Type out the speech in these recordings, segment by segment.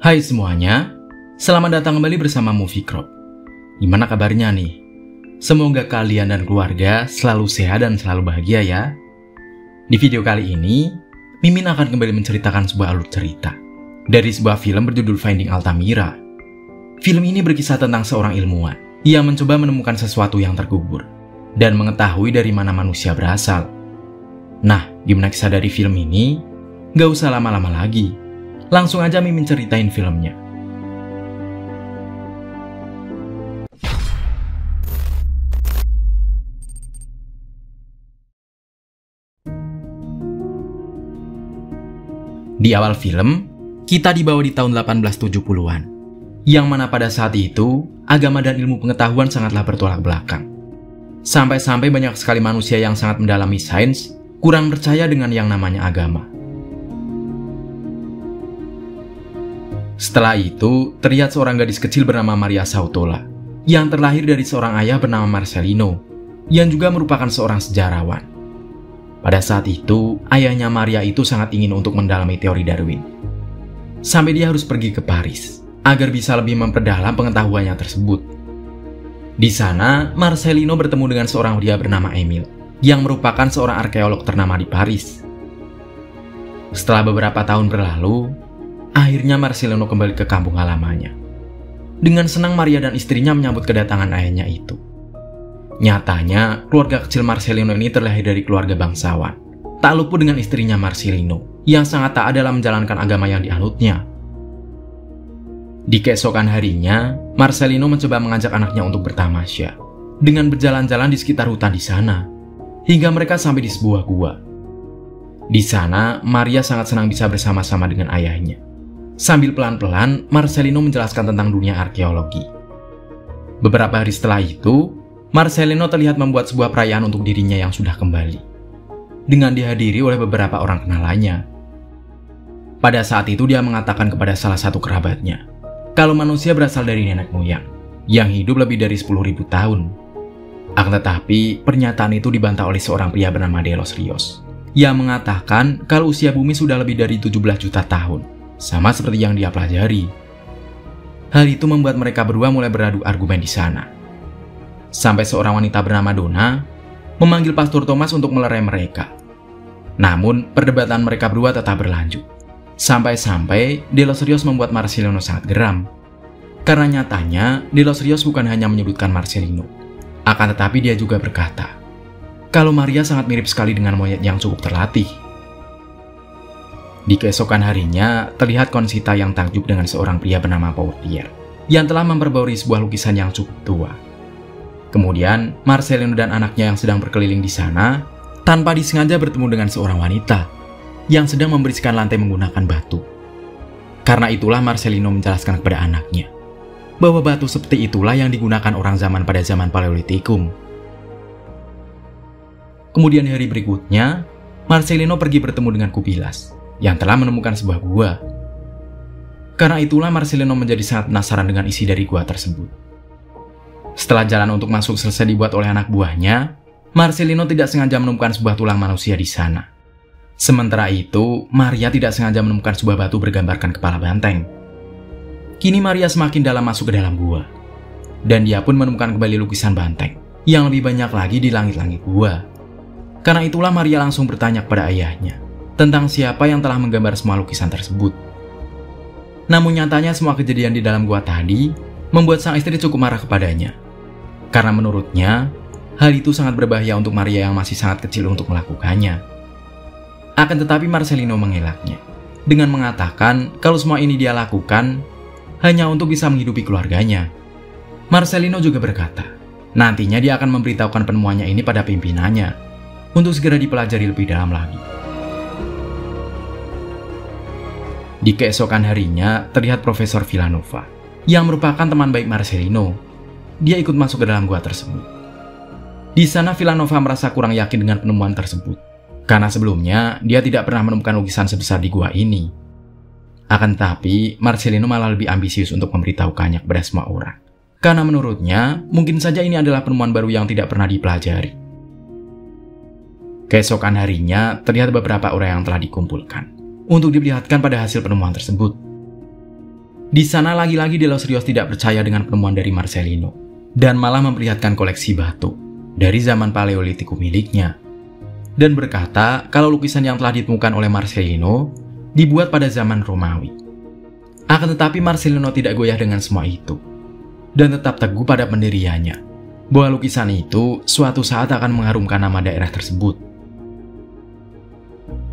Hai semuanya, selamat datang kembali bersama Movie Crop. Gimana kabarnya nih? Semoga kalian dan keluarga selalu sehat dan selalu bahagia ya. Di video kali ini, Mimin akan kembali menceritakan sebuah alur cerita dari sebuah film berjudul Finding Altamira. Film ini berkisah tentang seorang ilmuwan yang mencoba menemukan sesuatu yang terkubur dan mengetahui dari mana manusia berasal. Nah, gimana kisah dari film ini? Gak usah lama-lama lagi. Langsung aja Mimin ceritain filmnya. Di awal film, kita dibawa di tahun 1870-an, yang mana pada saat itu, agama dan ilmu pengetahuan sangatlah bertolak belakang. Sampai-sampai banyak sekali manusia yang sangat mendalami sains, kurang percaya dengan yang namanya agama. Setelah itu, terlihat seorang gadis kecil bernama Maria Sautola, yang terlahir dari seorang ayah bernama Marcelino, yang juga merupakan seorang sejarawan. Pada saat itu, ayahnya Maria itu sangat ingin untuk mendalami teori Darwin. Sampai dia harus pergi ke Paris, agar bisa lebih memperdalam pengetahuannya tersebut. Di sana, Marcelino bertemu dengan seorang pria bernama Emil, yang merupakan seorang arkeolog ternama di Paris. Setelah beberapa tahun berlalu, akhirnya Marcelino kembali ke kampung halamannya. Dengan senang Maria dan istrinya menyambut kedatangan ayahnya itu. Nyatanya, keluarga kecil Marcelino ini terlahir dari keluarga bangsawan. Tak luput dengan istrinya Marcelino, yang sangat taat dalam menjalankan agama yang dianutnya. Di keesokan harinya, Marcelino mencoba mengajak anaknya untuk bertamasya, dengan berjalan-jalan di sekitar hutan di sana, hingga mereka sampai di sebuah gua. Di sana, Maria sangat senang bisa bersama-sama dengan ayahnya. Sambil pelan-pelan, Marcelino menjelaskan tentang dunia arkeologi. Beberapa hari setelah itu, Marcelino terlihat membuat sebuah perayaan untuk dirinya yang sudah kembali, dengan dihadiri oleh beberapa orang kenalannya. Pada saat itu dia mengatakan kepada salah satu kerabatnya, kalau manusia berasal dari nenek moyang, yang hidup lebih dari 10.000 tahun. Akan tetapi, pernyataan itu dibantah oleh seorang pria bernama De Los Rios, yang mengatakan kalau usia bumi sudah lebih dari 17 juta tahun. Sama seperti yang dia pelajari. Hal itu membuat mereka berdua mulai beradu argumen di sana. Sampai seorang wanita bernama Donna memanggil Pastor Thomas untuk melerai mereka. Namun, perdebatan mereka berdua tetap berlanjut. Sampai-sampai De Los Rios membuat Marcelino sangat geram. Karena nyatanya, De Los Rios bukan hanya menyebutkan Marcelino. Akan tetapi dia juga berkata, kalau Maria sangat mirip sekali dengan monyet yang cukup terlatih. Di keesokan harinya, terlihat Conchita yang takjub dengan seorang pria bernama Portier, yang telah memperbarui sebuah lukisan yang cukup tua. Kemudian, Marcelino dan anaknya yang sedang berkeliling di sana, tanpa disengaja bertemu dengan seorang wanita, yang sedang membersihkan lantai menggunakan batu. Karena itulah Marcelino menjelaskan kepada anaknya, bahwa batu seperti itulah yang digunakan orang zaman pada zaman Paleolitikum. Kemudian hari berikutnya, Marcelino pergi bertemu dengan Kubilas, yang telah menemukan sebuah gua. Karena itulah Marcelino menjadi sangat penasaran dengan isi dari gua tersebut. Setelah jalan untuk masuk selesai dibuat oleh anak buahnya, Marcelino tidak sengaja menemukan sebuah tulang manusia di sana. Sementara itu, Maria tidak sengaja menemukan sebuah batu bergambarkan kepala banteng. Kini Maria semakin dalam masuk ke dalam gua, dan dia pun menemukan kembali lukisan banteng yang lebih banyak lagi di langit-langit gua. Karena itulah Maria langsung bertanya kepada ayahnya tentang siapa yang telah menggambar semua lukisan tersebut. Namun nyatanya semua kejadian di dalam gua tadi membuat sang istri cukup marah kepadanya. Karena menurutnya, hal itu sangat berbahaya untuk Maria yang masih sangat kecil untuk melakukannya. Akan tetapi Marcelino mengelaknya, dengan mengatakan kalau semua ini dia lakukan hanya untuk bisa menghidupi keluarganya. Marcelino juga berkata, nantinya dia akan memberitahukan penemuannya ini pada pimpinannya, untuk segera dipelajari lebih dalam lagi. Di keesokan harinya, terlihat Profesor Villanova, yang merupakan teman baik Marcelino. Dia ikut masuk ke dalam gua tersebut. Di sana Villanova merasa kurang yakin dengan penemuan tersebut, karena sebelumnya dia tidak pernah menemukan lukisan sebesar di gua ini. Akan tetapi, Marcelino malah lebih ambisius untuk memberitahukannya kepada semua orang. Karena menurutnya, mungkin saja ini adalah penemuan baru yang tidak pernah dipelajari. Keesokan harinya, terlihat beberapa orang yang telah dikumpulkan untuk diperlihatkan pada hasil penemuan tersebut. Di sana lagi-lagi De Los Rios tidak percaya dengan penemuan dari Marcelino dan malah memperlihatkan koleksi batu dari zaman Paleolitikum miliknya dan berkata kalau lukisan yang telah ditemukan oleh Marcelino dibuat pada zaman Romawi. Akan tetapi Marcelino tidak goyah dengan semua itu dan tetap teguh pada pendiriannya bahwa lukisan itu suatu saat akan mengharumkan nama daerah tersebut.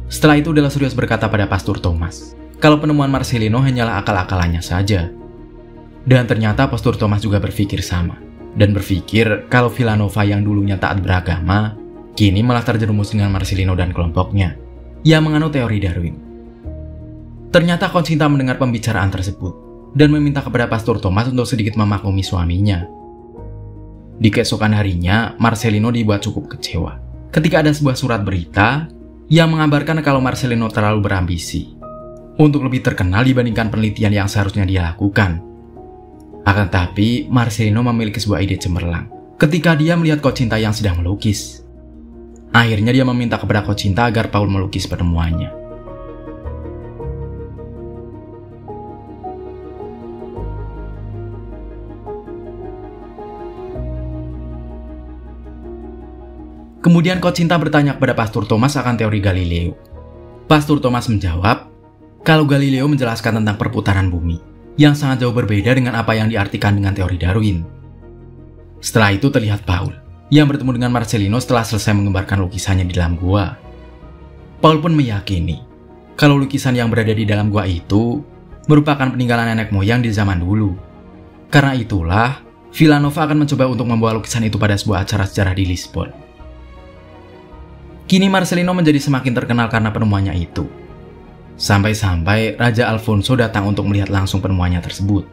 Setelah itu De Los Rios berkata pada Pastor Thomas kalau penemuan Marcelino hanyalah akal-akalannya saja. Dan ternyata Pastor Thomas juga berpikir sama dan berpikir kalau Villanova yang dulunya taat beragama kini malah terjerumus dengan Marcelino dan kelompoknya yang menganut teori Darwin. Ternyata Conchita mendengar pembicaraan tersebut dan meminta kepada Pastor Thomas untuk sedikit memaklumi suaminya. Di keesokan harinya, Marcelino dibuat cukup kecewa ketika ada sebuah surat berita yang mengabarkan kalau Marcelino terlalu berambisi untuk lebih terkenal dibandingkan penelitian yang seharusnya dia lakukan. Akan tetapi, Marcelino memiliki sebuah ide cemerlang ketika dia melihat Conchita yang sedang melukis. Akhirnya dia meminta kepada Conchita agar Paul melukis penemuannya. Kemudian Conchita bertanya kepada Pastor Thomas akan teori Galileo. Pastor Thomas menjawab kalau Galileo menjelaskan tentang perputaran bumi yang sangat jauh berbeda dengan apa yang diartikan dengan teori Darwin. Setelah itu terlihat Paul yang bertemu dengan Marcelino setelah selesai menggambarkan lukisannya di dalam gua. Paul pun meyakini kalau lukisan yang berada di dalam gua itu merupakan peninggalan nenek moyang di zaman dulu. Karena itulah, Villanova akan mencoba untuk membawa lukisan itu pada sebuah acara sejarah di Lisbon. Kini Marcelino menjadi semakin terkenal karena penemuannya itu. Sampai-sampai Raja Alfonso datang untuk melihat langsung penemuannya tersebut.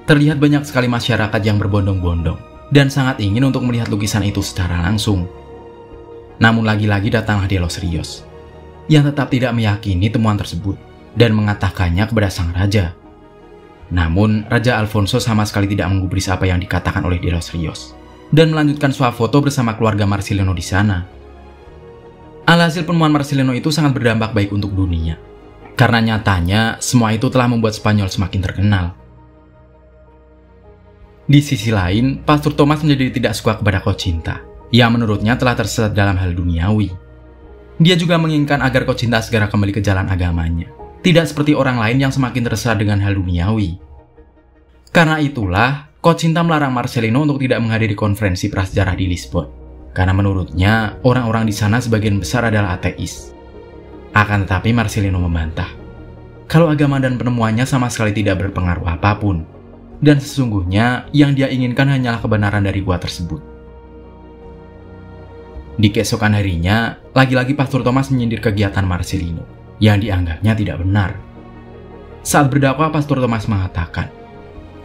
Terlihat banyak sekali masyarakat yang berbondong-bondong dan sangat ingin untuk melihat lukisan itu secara langsung. Namun lagi-lagi datanglah De Los Rios yang tetap tidak meyakini temuan tersebut dan mengatakannya kepada sang raja. Namun Raja Alfonso sama sekali tidak menggubris apa yang dikatakan oleh De Los Rios dan melanjutkan swafoto bersama keluarga Marcelino di sana. Alhasil penemuan Marcelino itu sangat berdampak baik untuk dunia, karena nyatanya semua itu telah membuat Spanyol semakin terkenal. Di sisi lain, Pastor Thomas menjadi tidak suka kepada Conchita, yang menurutnya telah tersesat dalam hal duniawi. Dia juga menginginkan agar Conchita segera kembali ke jalan agamanya, tidak seperti orang lain yang semakin tersesat dengan hal duniawi. Karena itulah, Conchita melarang Marcelino untuk tidak menghadiri konferensi prasejarah di Lisbon. Karena menurutnya, orang-orang di sana sebagian besar adalah ateis. Akan tetapi Marcelino membantah kalau agama dan penemuannya sama sekali tidak berpengaruh apapun. Dan sesungguhnya yang dia inginkan hanyalah kebenaran dari gua tersebut. Di keesokan harinya, lagi-lagi Pastor Thomas menyindir kegiatan Marcelino yang dianggapnya tidak benar. Saat berdakwah, Pastor Thomas mengatakan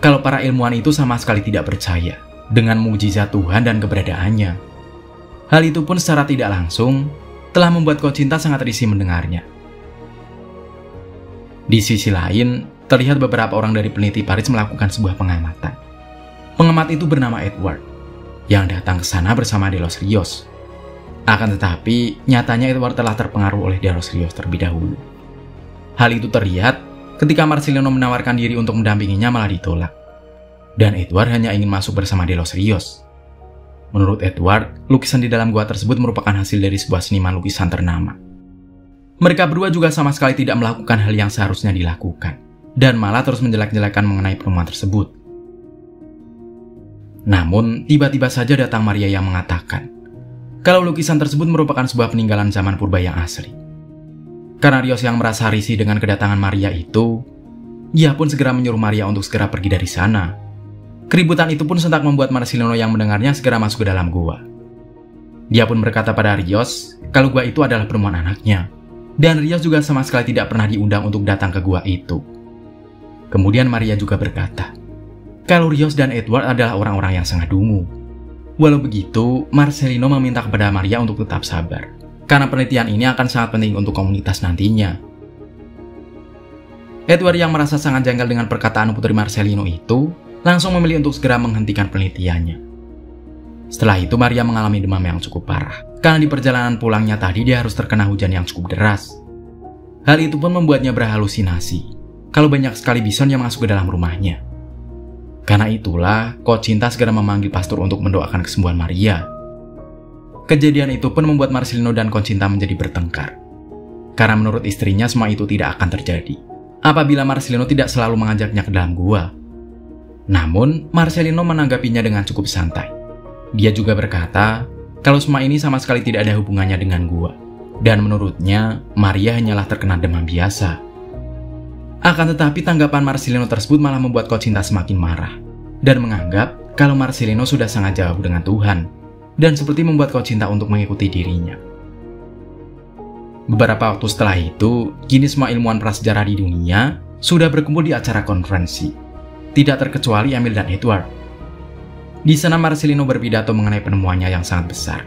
kalau para ilmuwan itu sama sekali tidak percaya dengan mukjizat Tuhan dan keberadaannya. Hal itu pun secara tidak langsung telah membuat Conchita sangat risih mendengarnya. Di sisi lain, terlihat beberapa orang dari peneliti Paris melakukan sebuah pengamatan. Pengamat itu bernama Edward, yang datang ke sana bersama De Los Rios. Akan tetapi, nyatanya Edward telah terpengaruh oleh De Los Rios terlebih dahulu. Hal itu terlihat ketika Marcelino menawarkan diri untuk mendampinginya malah ditolak. Dan Edward hanya ingin masuk bersama De Los Rios. Menurut Edward, lukisan di dalam gua tersebut merupakan hasil dari sebuah seniman lukisan ternama. Mereka berdua juga sama sekali tidak melakukan hal yang seharusnya dilakukan, dan malah terus menjelek-jelekan mengenai penemuan tersebut. Namun, tiba-tiba saja datang Maria yang mengatakan kalau lukisan tersebut merupakan sebuah peninggalan zaman purba yang asli. Karena Rios yang merasa risih dengan kedatangan Maria itu, ia pun segera menyuruh Maria untuk segera pergi dari sana. Keributan itu pun sontak membuat Marcelino yang mendengarnya segera masuk ke dalam gua. Dia pun berkata pada Rios kalau gua itu adalah penemuan anaknya, dan Rios juga sama sekali tidak pernah diundang untuk datang ke gua itu. Kemudian Maria juga berkata kalau Rios dan Edward adalah orang-orang yang sangat dungu. Walau begitu, Marcelino meminta kepada Maria untuk tetap sabar, karena penelitian ini akan sangat penting untuk komunitas nantinya. Edward yang merasa sangat janggal dengan perkataan putri Marcelino itu, langsung memilih untuk segera menghentikan penelitiannya. Setelah itu Maria mengalami demam yang cukup parah, karena di perjalanan pulangnya tadi dia harus terkena hujan yang cukup deras. Hal itu pun membuatnya berhalusinasi, kalau banyak sekali bison yang masuk ke dalam rumahnya. Karena itulah, Kocinta segera memanggil pastor untuk mendoakan kesembuhan Maria. Kejadian itu pun membuat Marcelino dan Kocinta menjadi bertengkar. Karena menurut istrinya semua itu tidak akan terjadi apabila Marcelino tidak selalu mengajaknya ke dalam gua. Namun, Marcelino menanggapinya dengan cukup santai. Dia juga berkata, kalau semua ini sama sekali tidak ada hubungannya dengan gua. Dan menurutnya, Maria hanyalah terkena demam biasa. Akan tetapi tanggapan Marcelino tersebut malah membuat Kocinta semakin marah. Dan menganggap kalau Marcelino sudah sangat jauh dengan Tuhan. Dan seperti membuat Kocinta untuk mengikuti dirinya. Beberapa waktu setelah itu, kini semua ilmuwan prasejarah di dunia sudah berkumpul di acara konferensi. Tidak terkecuali Emil dan Edward. Di sana Marcelino berpidato mengenai penemuannya yang sangat besar.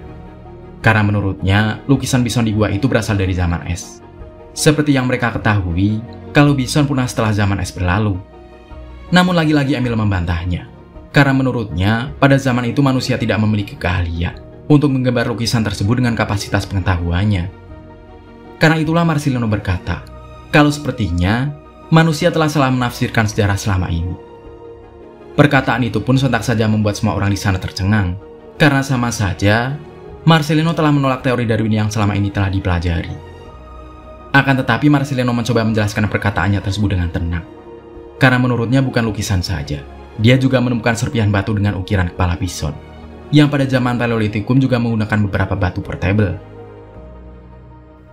Karena menurutnya, lukisan bison di gua itu berasal dari zaman es. Seperti yang mereka ketahui, kalau bison punah setelah zaman es berlalu. Namun lagi-lagi Emil membantahnya. Karena menurutnya, pada zaman itu manusia tidak memiliki keahlian untuk menggambar lukisan tersebut dengan kapasitas pengetahuannya. Karena itulah Marcelino berkata, kalau sepertinya manusia telah salah menafsirkan sejarah selama ini. Perkataan itu pun sontak saja membuat semua orang di sana tercengang. Karena sama saja, Marcelino telah menolak teori Darwin yang selama ini telah dipelajari. Akan tetapi Marcelino mencoba menjelaskan perkataannya tersebut dengan tenang. Karena menurutnya bukan lukisan saja. Dia juga menemukan serpihan batu dengan ukiran kepala bison, yang pada zaman Paleolitikum juga menggunakan beberapa batu portable.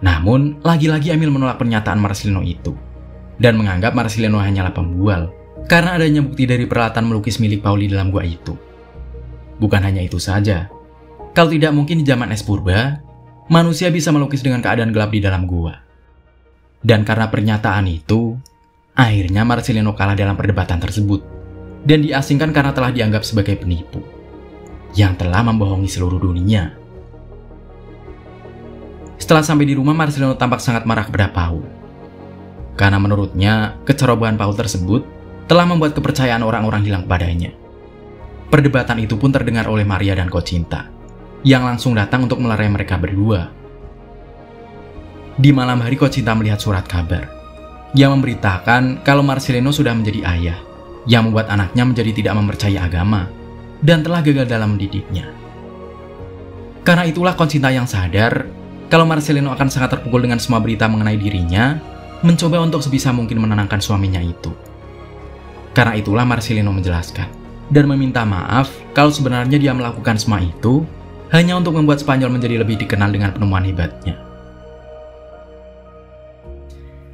Namun, lagi-lagi Emil menolak pernyataan Marcelino itu, dan menganggap Marcelino hanyalah pembual, karena adanya bukti dari peralatan melukis milik Pauli dalam gua itu. Bukan hanya itu saja, kalau tidak mungkin di zaman es purba, manusia bisa melukis dengan keadaan gelap di dalam gua. Dan karena pernyataan itu, akhirnya Marcelino kalah dalam perdebatan tersebut, dan diasingkan karena telah dianggap sebagai penipu, yang telah membohongi seluruh dunia. Setelah sampai di rumah, Marcelino tampak sangat marah kepada Paul. Karena menurutnya, kecerobohan Paul tersebut telah membuat kepercayaan orang-orang hilang padanya. Perdebatan itu pun terdengar oleh Maria dan Kocinta, yang langsung datang untuk melerai mereka berdua. Di malam hari Kocinta melihat surat kabar, yang memberitakan kalau Marcelino sudah menjadi ayah, yang membuat anaknya menjadi tidak mempercayai agama, dan telah gagal dalam mendidiknya. Karena itulah Kocinta yang sadar, kalau Marcelino akan sangat terpukul dengan semua berita mengenai dirinya, mencoba untuk sebisa mungkin menenangkan suaminya itu. Karena itulah Marcelino menjelaskan, dan meminta maaf kalau sebenarnya dia melakukan semua itu hanya untuk membuat Spanyol menjadi lebih dikenal dengan penemuan hebatnya.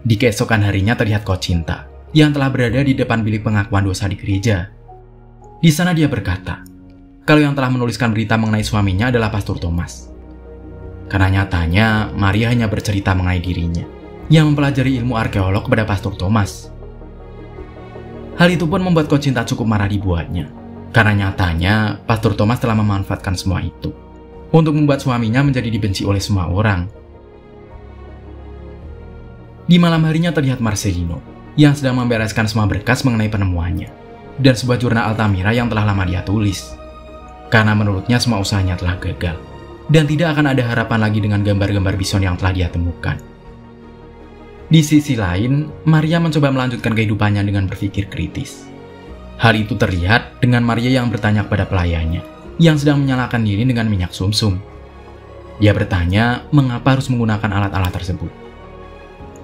Di keesokan harinya terlihat Kocinta, yang telah berada di depan bilik pengakuan dosa di gereja. Di sana dia berkata, kalau yang telah menuliskan berita mengenai suaminya adalah Pastor Thomas. Karena nyatanya, Maria hanya bercerita mengenai dirinya, yang mempelajari ilmu arkeolog kepada Pastor Thomas. Hal itu pun membuat Kocinta cukup marah dibuatnya, karena nyatanya, Pastor Thomas telah memanfaatkan semua itu, untuk membuat suaminya menjadi dibenci oleh semua orang. Di malam harinya terlihat Marcelino, yang sedang membereskan semua berkas mengenai penemuannya, dan sebuah jurnal Altamira yang telah lama dia tulis. Karena menurutnya semua usahanya telah gagal, dan tidak akan ada harapan lagi dengan gambar-gambar bison yang telah dia temukan. Di sisi lain, Maria mencoba melanjutkan kehidupannya dengan berpikir kritis. Hal itu terlihat dengan Maria yang bertanya kepada pelayannya, yang sedang menyalakan lilin dengan minyak sumsum. Dia bertanya mengapa harus menggunakan alat-alat tersebut.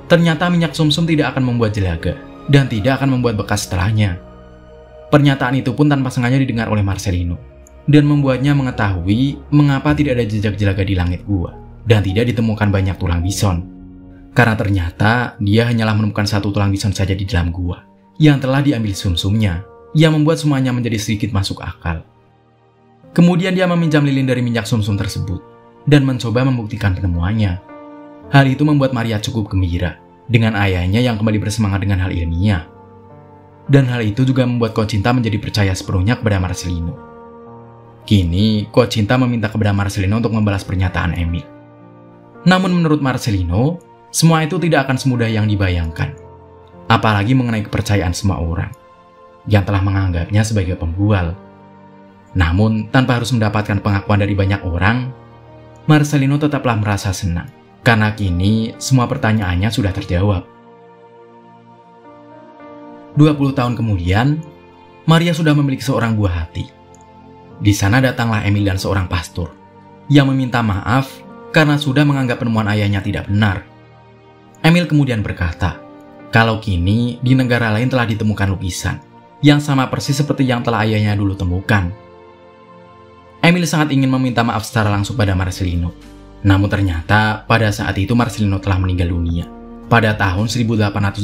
Ternyata minyak sumsum tidak akan membuat jelaga, dan tidak akan membuat bekas setelahnya. Pernyataan itu pun tanpa sengaja didengar oleh Marcelino, dan membuatnya mengetahui mengapa tidak ada jejak jelaga di langit gua, dan tidak ditemukan banyak tulang bison. Karena ternyata dia hanyalah menemukan satu tulang bison saja di dalam gua, yang telah diambil sumsumnya, yang membuat semuanya menjadi sedikit masuk akal. Kemudian dia meminjam lilin dari minyak sumsum tersebut, dan mencoba membuktikan penemuannya. Hal itu membuat Maria cukup gembira, dengan ayahnya yang kembali bersemangat dengan hal ilmiah. Dan hal itu juga membuat Kocinta menjadi percaya sepenuhnya kepada Marcelino. Kini, Kocinta meminta kepada Marcelino untuk membalas pernyataan Emil. Namun menurut Marcelino, semua itu tidak akan semudah yang dibayangkan. Apalagi mengenai kepercayaan semua orang, yang telah menganggapnya sebagai pembual. Namun, tanpa harus mendapatkan pengakuan dari banyak orang, Marcelino tetaplah merasa senang. Karena kini, semua pertanyaannya sudah terjawab. 20 tahun kemudian, Maria sudah memiliki seorang buah hati. Di sana datanglah Emil dan seorang pastor yang meminta maaf karena sudah menganggap penemuan ayahnya tidak benar. Emil kemudian berkata, kalau kini di negara lain telah ditemukan lukisan yang sama persis seperti yang telah ayahnya dulu temukan. Emil sangat ingin meminta maaf secara langsung pada Marcelino. Namun ternyata pada saat itu Marcelino telah meninggal dunia pada tahun 1889.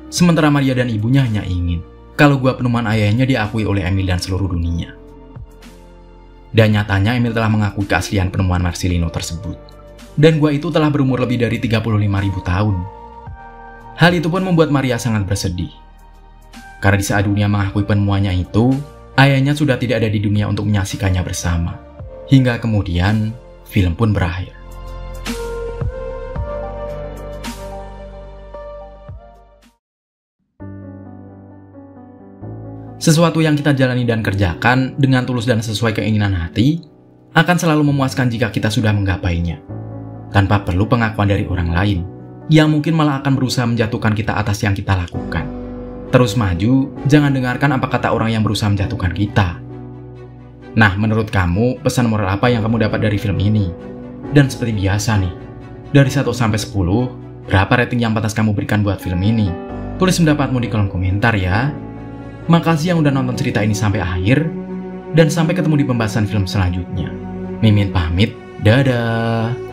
Sementara Maria dan ibunya hanya ingin kalau gua penemuan ayahnya diakui oleh Emil dan seluruh dunia. Dan nyatanya Emil telah mengakui keaslian penemuan Marcelino tersebut. Dan gua itu telah berumur lebih dari 35.000 tahun. Hal itu pun membuat Maria sangat bersedih. Karena di saat dunia mengakui penemuannya itu, ayahnya sudah tidak ada di dunia untuk menyaksikannya bersama. Hingga kemudian, film pun berakhir. Sesuatu yang kita jalani dan kerjakan dengan tulus dan sesuai keinginan hati akan selalu memuaskan jika kita sudah menggapainya, tanpa perlu pengakuan dari orang lain, yang mungkin malah akan berusaha menjatuhkan kita atas yang kita lakukan. Terus maju, jangan dengarkan apa kata orang yang berusaha menjatuhkan kita. Nah, menurut kamu, pesan moral apa yang kamu dapat dari film ini? Dan seperti biasa nih, dari 1 sampai 10, berapa rating yang pantas kamu berikan buat film ini? Tulis pendapatmu di kolom komentar ya. Makasih yang udah nonton cerita ini sampai akhir, dan sampai ketemu di pembahasan film selanjutnya. Mimin pamit, dadah!